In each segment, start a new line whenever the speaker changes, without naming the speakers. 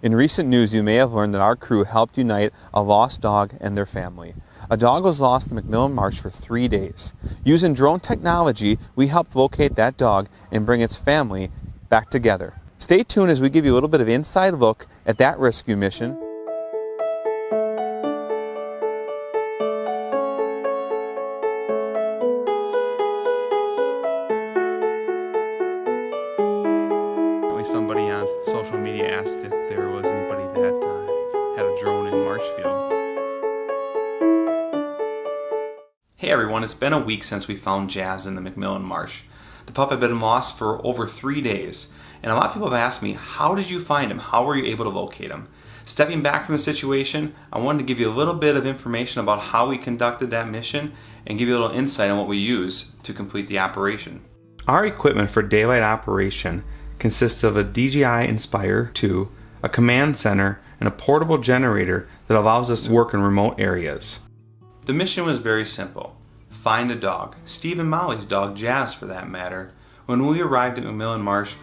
In recent news, you may have learned that our crew helped unite a lost dog and their family. A dog was lost in McMillan Marsh for 3 days. Using drone technology, we helped locate that dog and bring its family back together. Stay tuned as we give you a little bit of inside look at that rescue mission. Somebody on social media asked if there was anybody that had a drone in Marshfield. Hey everyone, it's been a week since we found Jazz in the McMillan Marsh. The pup had been lost for over 3 days, and a lot of people have asked me, how did you find him? How were you able to locate him? Stepping back from the situation, I wanted to give you a little bit of information about how we conducted that mission and give you a little insight on what we used to complete the operation. Our equipment for daylight operation consists of a DJI Inspire 2, a command center, and a portable generator that allows us to work in remote areas. The mission was very simple. Find a dog. Steve and Mollie's dog, Jazz for that matter. When we arrived at McMillan Marsh,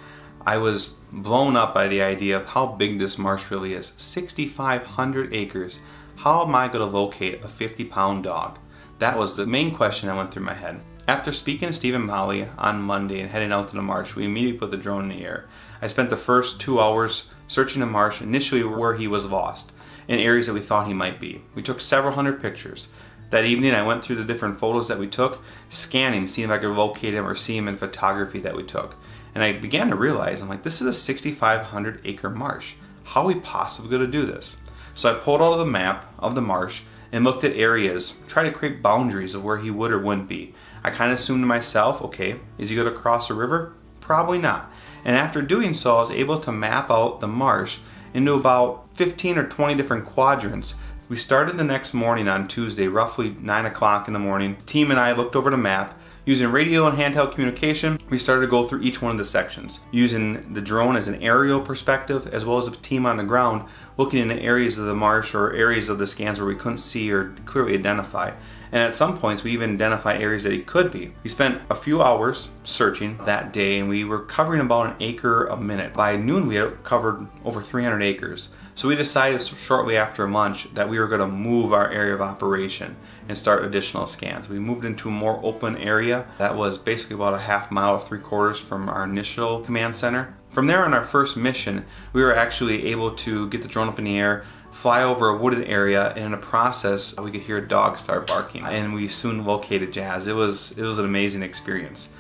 I was blown up by the idea of how big this marsh really is. 6,500 acres. How am I going to locate a 50-pound dog? That was the main question that went through my head. After speaking to Steve and Mollie on Monday and heading out to the marsh, we immediately put the drone in the air. I spent the first 2 hours searching the marsh, initially where he was lost, in areas that we thought he might be. We took several hundred pictures. That evening I went through the different photos that we took, scanning, seeing if I could locate him or see him in photography that we took. And I began to realize, I'm like, this is a 6,500 acre marsh. How are we possibly going to do this? So I pulled out of the map of the marsh and looked at areas, tried to create boundaries of where he would or wouldn't be. I kind of assumed to myself, okay, is he going to cross a river? Probably not. And after doing so, I was able to map out the marsh into about 15 or 20 different quadrants. We started the next morning on Tuesday, roughly 9 o'clock in the morning. The team and I looked over the map. Using radio and handheld communication, we started to go through each one of the sections. Using the drone as an aerial perspective, as well as the team on the ground, looking into areas of the marsh or areas of the scans where we couldn't see or clearly identify. And at some points, we even identified areas that he could be. We spent a few hours searching that day, and we were covering about an acre a minute. By noon, we had covered over 300 acres. So we decided shortly after lunch that we were going to move our area of operation and start additional scans. We moved into a more open area that was basically about a half mile or 3/4 from our initial command center. From there, on our first mission, we were actually able to get the drone up in the air, fly over a wooded area, and in the process, we could hear a dog start barking. And we soon located Jazz. It was an amazing experience.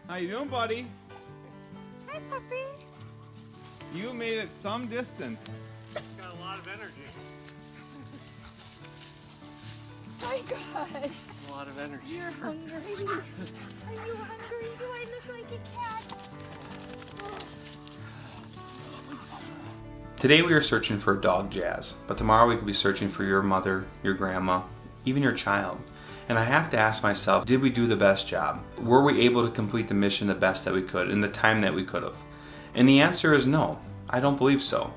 How you doing, buddy?
Hi, puppy.
You made it some distance.
Got a lot of energy.
Oh my gosh.
A lot of energy.
You're hungry. Are you hungry? Do I look like a cat? Oh.
Today we are searching for dog Jazz, but tomorrow we could be searching for your mother, your grandma, even your child. And I have to ask myself, did we do the best job? Were we able to complete the mission the best that we could in the time that we could have? And the answer is no, I don't believe so.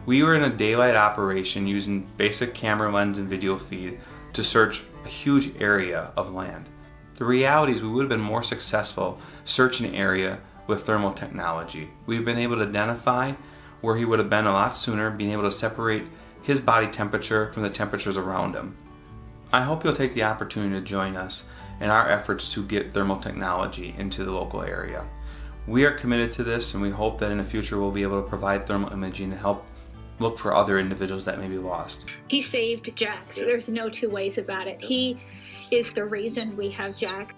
We were in a daylight operation using basic camera lens and video feed to search a huge area of land. The reality is we would have been more successful searching an area with thermal technology. We've been able to identify where he would have been a lot sooner, being able to separate his body temperature from the temperatures around him. I hope you'll take the opportunity to join us in our efforts to get thermal technology into the local area. We are committed to this, and we hope that in the future we'll be able to provide thermal imaging to help look for other individuals that may be lost.
He saved Jack, so there's no two ways about it. He is the reason we have Jack.